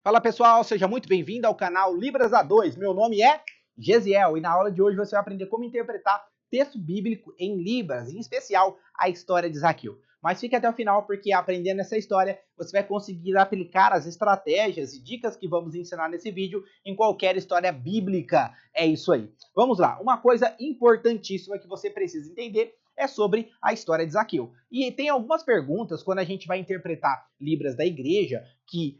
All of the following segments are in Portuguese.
Fala pessoal, seja muito bem-vindo ao canal Libras A2. Meu nome é Gesiel e na aula de hoje você vai aprender como interpretar texto bíblico em Libras, em especial a história de Zaqueu. Mas fique até o final porque aprendendo essa história você vai conseguir aplicar as estratégias e dicas que vamos ensinar nesse vídeo em qualquer história bíblica. É isso aí. Vamos lá, uma coisa importantíssima que você precisa entender é sobre a história de Zaqueu. E tem algumas perguntas quando a gente vai interpretar Libras da igreja que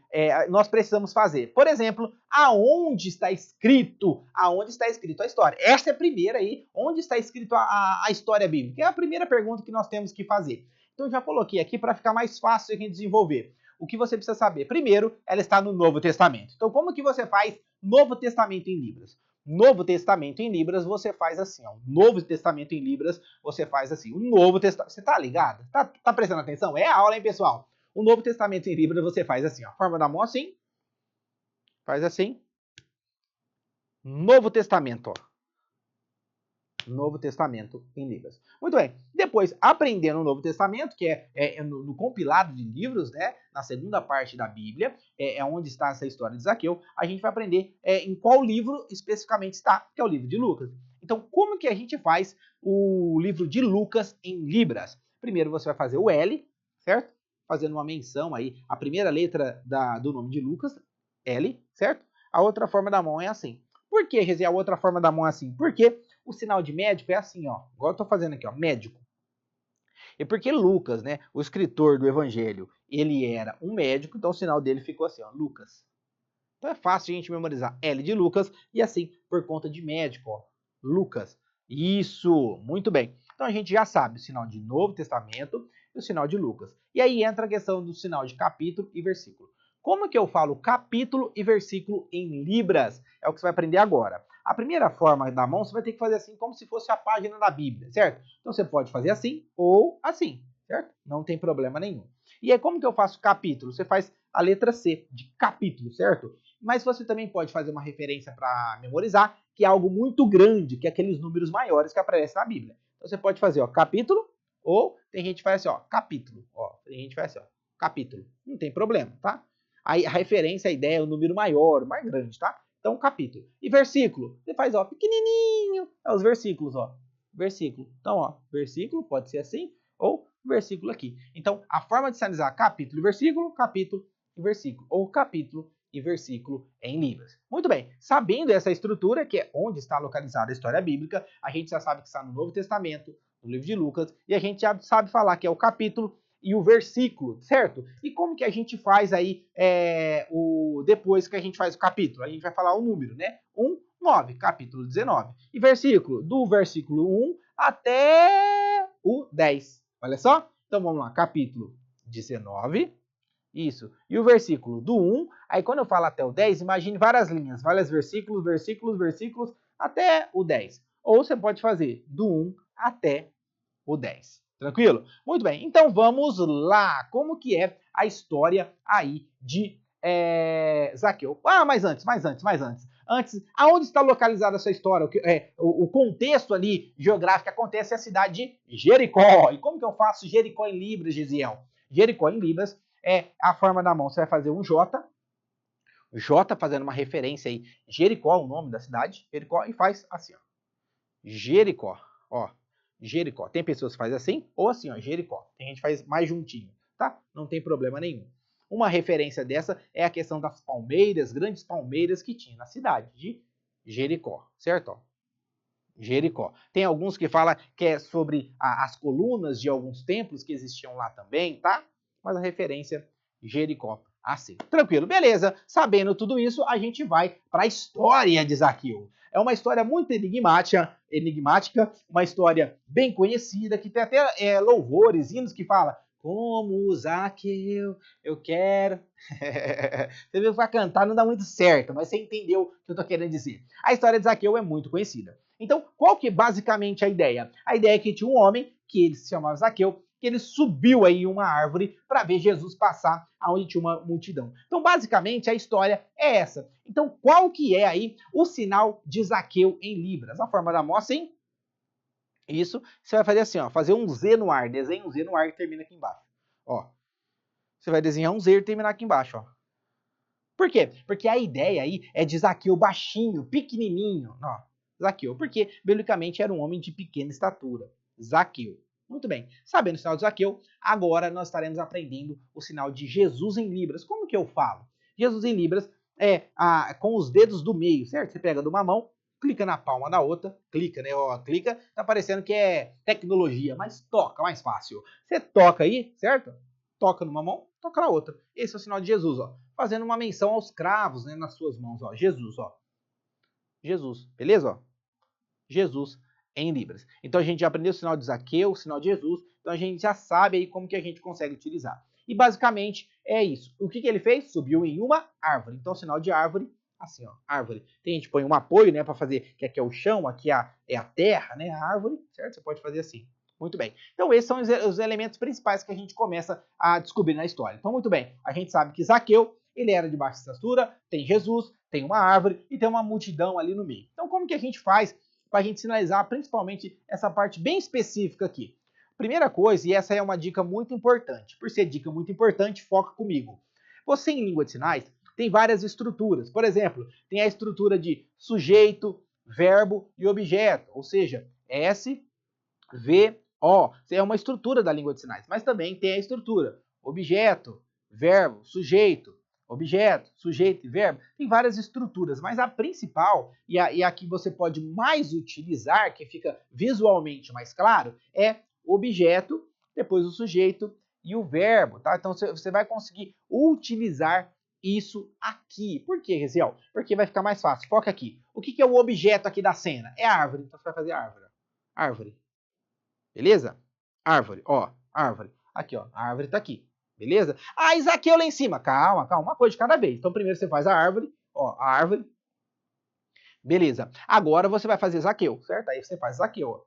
nós precisamos fazer. Por exemplo, aonde está escrito? Aonde está escrito a história? Esta é a primeira aí. Onde está escrito a história bíblica? É a primeira pergunta que nós temos que fazer. Então eu já coloquei aqui para ficar mais fácil a gente desenvolver. O que você precisa saber? Primeiro, ela está no Novo Testamento. Então como que você faz Novo Testamento em Libras? Novo Testamento em Libras, você faz assim, ó. Novo Testamento em Libras, você faz assim. O Novo Testamento. Você tá ligado? Tá prestando atenção? É a aula, hein, pessoal? O Novo Testamento em Libras, você faz assim, ó. Forma da mão assim. Faz assim. Novo Testamento, ó. Novo Testamento em Libras. Muito bem. Depois, aprendendo o Novo Testamento, que é no compilado de livros, né? Na segunda parte da Bíblia, é onde está essa história de Zaqueu. A gente vai aprender em qual livro especificamente está, que é o livro de Lucas. Então, como que a gente faz o livro de Lucas em Libras? Primeiro, você vai fazer o L, certo? Fazendo uma menção aí, a primeira letra do nome de Lucas, L, certo? A outra forma da mão é assim. Por que, Rezé, a outra forma da mão é assim? Porque o sinal de médico é assim, ó. Igual eu tô fazendo aqui, ó. Médico. E porque Lucas, né, o escritor do evangelho, ele era um médico, então o sinal dele ficou assim, ó. Lucas. Então é fácil a gente memorizar L de Lucas e assim, por conta de médico, ó. Lucas. Isso, muito bem. Então a gente já sabe o sinal de Novo Testamento e o sinal de Lucas. E aí entra a questão do sinal de capítulo e versículo. Como que eu falo capítulo e versículo em Libras? É o que você vai aprender agora. A primeira forma da mão, você vai ter que fazer assim, como se fosse a página da Bíblia, certo? Então você pode fazer assim ou assim, certo? Não tem problema nenhum. E aí, como que eu faço capítulo? Você faz a letra C, de capítulo, certo? Mas você também pode fazer uma referência para memorizar, que é algo muito grande, que é aqueles números maiores que aparecem na Bíblia. Então você pode fazer, ó, capítulo, ou tem gente que faz assim, ó, capítulo. Ó, tem gente que faz assim, ó, capítulo. Não tem problema, tá? Aí a referência, a ideia é o número maior, mais grande, tá? Então, capítulo. E versículo? Você faz, ó, pequenininho. É os versículos, ó. Versículo. Então, ó, versículo pode ser assim, ou versículo aqui. Então, a forma de sinalizar capítulo e versículo, ou capítulo e versículo em Libras. Muito bem, sabendo essa estrutura, que é onde está localizada a história bíblica, a gente já sabe que está no Novo Testamento, no livro de Lucas, e a gente já sabe falar que é o capítulo e o versículo, certo? E como que a gente faz aí depois que a gente faz o capítulo? A gente vai falar o número, né? 9, capítulo 19. E versículo, do versículo 1 até o 10. Olha só? Então vamos lá, capítulo 19. Isso. E o versículo do 1, aí quando eu falo até o 10, imagine várias linhas, vários versículos, até o 10. Ou você pode fazer do 1 até o 10. Tranquilo? Muito bem, então vamos lá. Como que é a história aí de Zaqueu? Ah, mas antes. Antes, aonde está localizada essa história? O contexto ali geográfico que acontece é a cidade de Jericó. E como que eu faço Jericó em Libras, Gisiel? Jericó em Libras é a forma da mão. Você vai fazer um J, J fazendo uma referência aí. Jericó, o nome da cidade, Jericó, e faz assim, ó. Jericó, ó. Jericó. Tem pessoas que fazem assim ou assim, ó, Jericó. Tem gente que faz mais juntinho, tá? Não tem problema nenhum. Uma referência dessa é a questão das palmeiras, grandes palmeiras que tinha na cidade de Jericó, certo? Ó. Jericó. Tem alguns que falam que é sobre as colunas de alguns templos que existiam lá também, tá? Mas a referência Jericó. Assim. Tranquilo, beleza. Sabendo tudo isso, a gente vai para a história de Zaqueu. É uma história muito enigmática, uma história bem conhecida, que tem até louvores, hinos que fala como Zaqueu, eu quero. Você viu que vai cantar, não dá muito certo, mas você entendeu o que eu tô querendo dizer. A história de Zaqueu é muito conhecida. Então, qual que é basicamente a ideia? A ideia é que tinha um homem, que ele se chamava Zaqueu, que ele subiu aí uma árvore para ver Jesus passar aonde tinha uma multidão. Então, basicamente, a história é essa. Então, qual que é aí o sinal de Zaqueu em Libras? A forma da mão assim. Isso, você vai fazer assim, ó, fazer um Z no ar, desenha um Z no ar que termina aqui embaixo. Ó, você vai desenhar um Z e terminar aqui embaixo, ó. Por quê? Porque a ideia aí é de Zaqueu baixinho, pequenininho. Não, Zaqueu, porque biblicamente era um homem de pequena estatura. Zaqueu. Muito bem. Sabendo o sinal de Zaqueu, agora nós estaremos aprendendo o sinal de Jesus em Libras. Como que eu falo? Jesus em Libras é com os dedos do meio, certo? Você pega de uma mão, clica na palma da outra, clica, né? Ó, clica, tá parecendo que é tecnologia, mas toca, mais fácil. Você toca aí, certo? Toca numa mão, toca na outra. Esse é o sinal de Jesus, ó. Fazendo uma menção aos cravos, né, nas suas mãos, ó. Jesus, ó. Jesus, beleza? Ó. Jesus em Libras. Então a gente já aprendeu o sinal de Zaqueu, o sinal de Jesus, então a gente já sabe aí como que a gente consegue utilizar. E basicamente é isso. O que ele fez? Subiu em uma árvore. Então o sinal de árvore, assim, ó, árvore. Tem, a gente põe um apoio, né, para fazer, que aqui é o chão, aqui é a terra, né, a árvore, certo? Você pode fazer assim. Muito bem. Então esses são os elementos principais que a gente começa a descobrir na história. Então muito bem, a gente sabe que Zaqueu, ele era de baixa estatura, tem Jesus, tem uma árvore e tem uma multidão ali no meio. Então como que a gente faz para a gente sinalizar principalmente essa parte bem específica aqui? Primeira coisa, e essa é uma dica muito importante, por ser dica muito importante, foca comigo. Você em língua de sinais tem várias estruturas. Por exemplo, tem a estrutura de sujeito, verbo e objeto, ou seja, S, V, O. É uma estrutura da língua de sinais, mas também tem a estrutura objeto, verbo, sujeito, objeto, sujeito e verbo. Tem várias estruturas, mas a principal e a que você pode mais utilizar, que fica visualmente mais claro, é objeto, depois o sujeito e o verbo, tá? Então você vai conseguir utilizar isso aqui. Por quê, Resiel? Porque vai ficar mais fácil. Foca aqui. O que é o objeto aqui da cena? É a árvore. Então você vai fazer árvore. Árvore. Beleza? Árvore, ó, árvore. Aqui, ó, a árvore tá aqui. Beleza? Ah, Zaqueu lá em cima. Calma, calma, uma coisa de cada vez. Então primeiro você faz a árvore, ó, a árvore. Beleza. Agora você vai fazer Zaqueu, certo? Aí você faz Zaqueu, ó.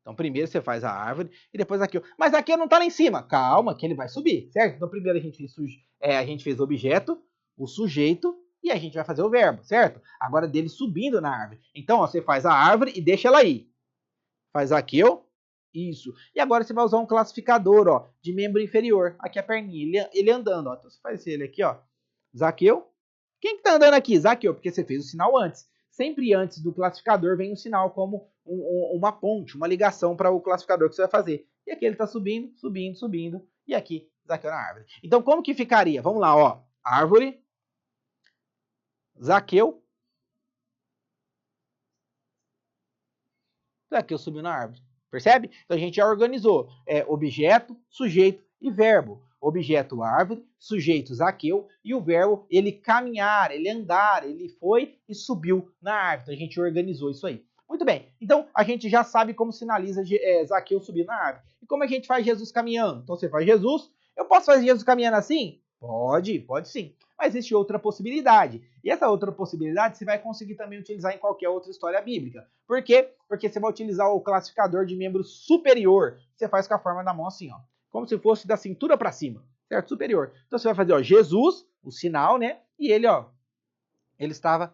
Então primeiro você faz a árvore e depois Zaqueu. Mas Zaqueu não tá lá em cima. Calma, que ele vai subir, certo? Então primeiro a gente fez o objeto, o sujeito e a gente vai fazer o verbo, certo? Agora dele subindo na árvore. Então, ó, você faz a árvore e deixa ela aí. Faz Zaqueu. Isso. E agora você vai usar um classificador, ó, de membro inferior. Aqui a perninha, ele andando, ó. Então você faz ele aqui, ó. Zaqueu. Quem que tá andando aqui? Zaqueu, porque você fez o sinal antes. Sempre antes do classificador vem um sinal como uma ponte, uma ligação para o classificador que você vai fazer. E aqui ele tá subindo, subindo, subindo. E aqui, Zaqueu na árvore. Então como que ficaria? Vamos lá, ó. Árvore. Zaqueu. Zaqueu subiu na árvore. Percebe? Então a gente já organizou objeto, sujeito e verbo. Objeto árvore, sujeito Zaqueu e o verbo ele caminhar, ele andar, ele foi e subiu na árvore. Então a gente organizou isso aí. Muito bem, então a gente já sabe como sinaliza Zaqueu subir na árvore. E como a gente faz Jesus caminhando? Então você faz Jesus, eu posso fazer Jesus caminhando assim? Pode sim. Mas existe outra possibilidade. E essa outra possibilidade você vai conseguir também utilizar em qualquer outra história bíblica. Por quê? Porque você vai utilizar o classificador de membro superior. Você faz com a forma da mão assim, ó. Como se fosse da cintura para cima, certo? Superior. Então você vai fazer, ó, Jesus, o sinal, né? E ele, ó, ele estava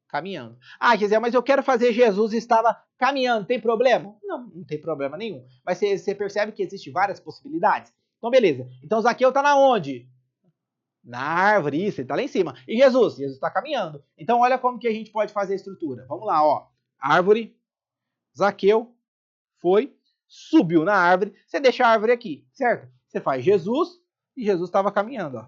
caminhando. Ah, quer dizer, mas eu quero fazer Jesus estava caminhando, tem problema? Não, não tem problema nenhum. Mas você percebe que existem várias possibilidades. Então, beleza. Então, Zaqueu tá na onde? Na árvore, isso, ele tá lá em cima. E Jesus? Jesus está caminhando. Então, olha como que a gente pode fazer a estrutura. Vamos lá, ó. Árvore, Zaqueu, foi, subiu na árvore, você deixa a árvore aqui, certo? Você faz Jesus e Jesus estava caminhando, ó.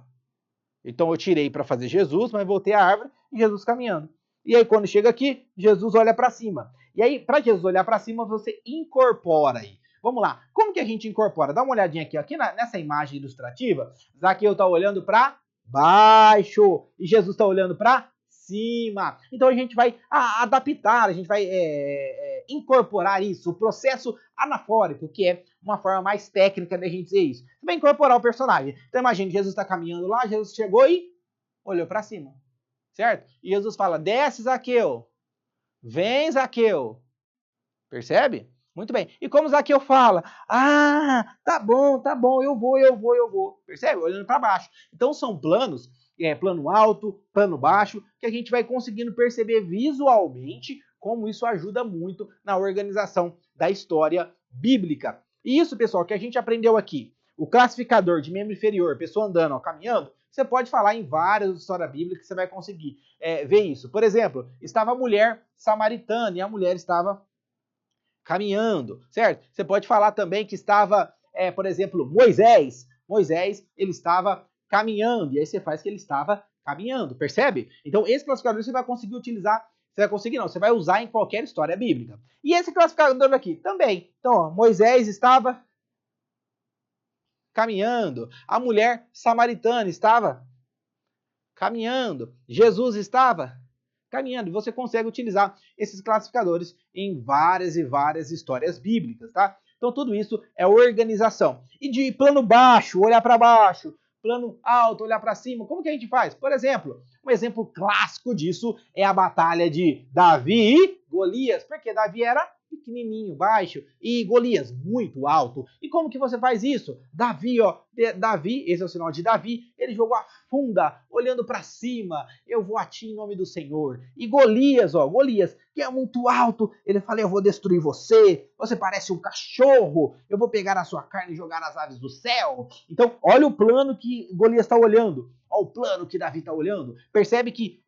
Então eu tirei para fazer Jesus, mas voltei à árvore e Jesus caminhando. E aí quando chega aqui, Jesus olha para cima. E aí, para Jesus olhar para cima, você incorpora aí. Vamos lá. Como que a gente incorpora? Dá uma olhadinha aqui nessa imagem ilustrativa. Zaqueu está olhando para baixo e Jesus está olhando para cima. Então a gente vai adaptar, a gente vai incorporar isso, o processo anafórico, que é uma forma mais técnica da gente dizer isso. Você vai incorporar o personagem. Então imagine, Jesus está caminhando lá, Jesus chegou e olhou para cima, certo? E Jesus fala, desce Zaqueu, vem Zaqueu, percebe? Muito bem. E como Zaqueu fala, tá bom, eu vou, percebe? Olhando para baixo. Então são planos, plano alto, plano baixo, que a gente vai conseguindo perceber visualmente como isso ajuda muito na organização da história bíblica. E isso, pessoal, que a gente aprendeu aqui, o classificador de membro inferior, pessoa andando, ó, caminhando, Você pode falar em várias histórias bíblicas que você vai conseguir ver isso. Por exemplo, estava a mulher samaritana e a mulher estava caminhando, certo? Você pode falar também que estava, por exemplo, Moisés. Moisés, ele estava caminhando, e aí você faz que ele estava caminhando, percebe? Então, esse classificador você vai conseguir utilizar, você vai conseguir não, você vai usar em qualquer história bíblica. E esse classificador aqui também. Então, ó, Moisés estava caminhando, a mulher samaritana estava caminhando, Jesus estava caminhando. E você consegue utilizar esses classificadores em várias e várias histórias bíblicas, tá? Então tudo isso é organização. E de plano baixo, olhar para baixo, plano alto, olhar para cima, como que a gente faz? Por exemplo, um exemplo clássico disso é a batalha de Davi e Golias, porque Davi era pequenininho, baixo, e Golias muito alto. E como que você faz isso? Davi, ó, Davi, esse é o sinal de Davi, ele jogou a funda, olhando para cima, eu vou a ti em nome do Senhor. E Golias, ó, Golias, que é muito alto, ele fala, eu vou destruir você, você parece um cachorro, eu vou pegar a sua carne e jogar nas aves do céu. Então, olha o plano que Golias está olhando. Olha o plano que Davi está olhando. Percebe que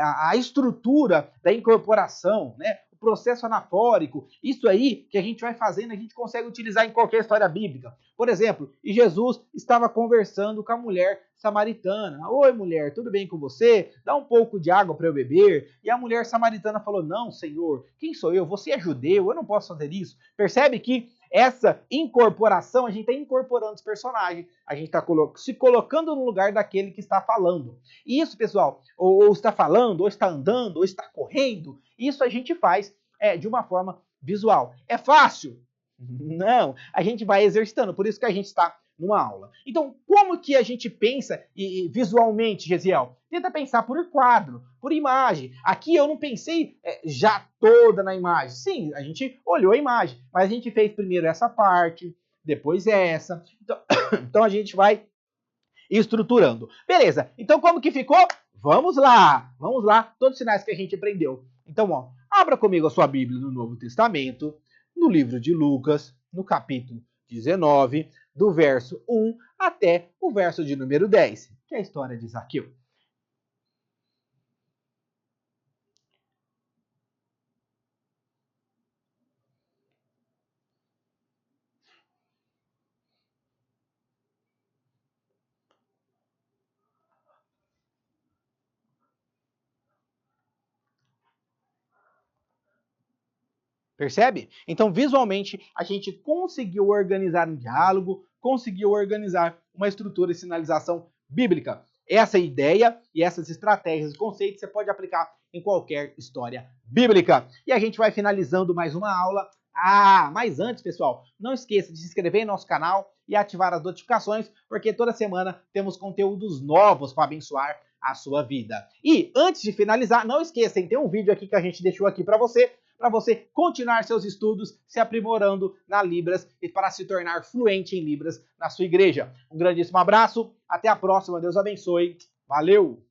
a estrutura da incorporação, né? Processo anafórico, isso aí que a gente vai fazendo, a gente consegue utilizar em qualquer história bíblica. Por exemplo, e Jesus estava conversando com a mulher samaritana. Oi, mulher, tudo bem com você? Dá um pouco de água para eu beber. E a mulher samaritana falou, não, Senhor, quem sou eu? Você é judeu, eu não posso fazer isso. Percebe que essa incorporação, a gente está incorporando os personagens, a gente está se colocando no lugar daquele que está falando. E isso, pessoal, ou está falando, ou está andando, ou está correndo, isso a gente faz de uma forma visual. É fácil? Não, a gente vai exercitando, por isso que a gente está numa aula. Então, como que a gente pensa visualmente, Gesiel? Tenta pensar por quadro, por imagem. Aqui eu não pensei já toda na imagem. Sim, a gente olhou a imagem, mas a gente fez primeiro essa parte, depois essa. Então a gente vai estruturando. Beleza, então como que ficou? Vamos lá, todos os sinais que a gente aprendeu. Então, ó, abra comigo a sua Bíblia no Novo Testamento, no livro de Lucas, no capítulo 19, do verso 1 até o verso de número 10, que é a história de Zaqueu. Percebe? Então, visualmente, a gente conseguiu organizar um diálogo, conseguiu organizar uma estrutura e sinalização bíblica. Essa ideia e essas estratégias e conceitos você pode aplicar em qualquer história bíblica. E a gente vai finalizando mais uma aula. Mas antes, pessoal, não esqueça de se inscrever em nosso canal e ativar as notificações, porque toda semana temos conteúdos novos para abençoar a sua vida. E antes de finalizar, não esqueçam, tem um vídeo aqui que a gente deixou aqui para você continuar seus estudos, se aprimorando na Libras e para se tornar fluente em Libras na sua igreja. Um grandíssimo abraço, até a próxima, Deus abençoe, valeu!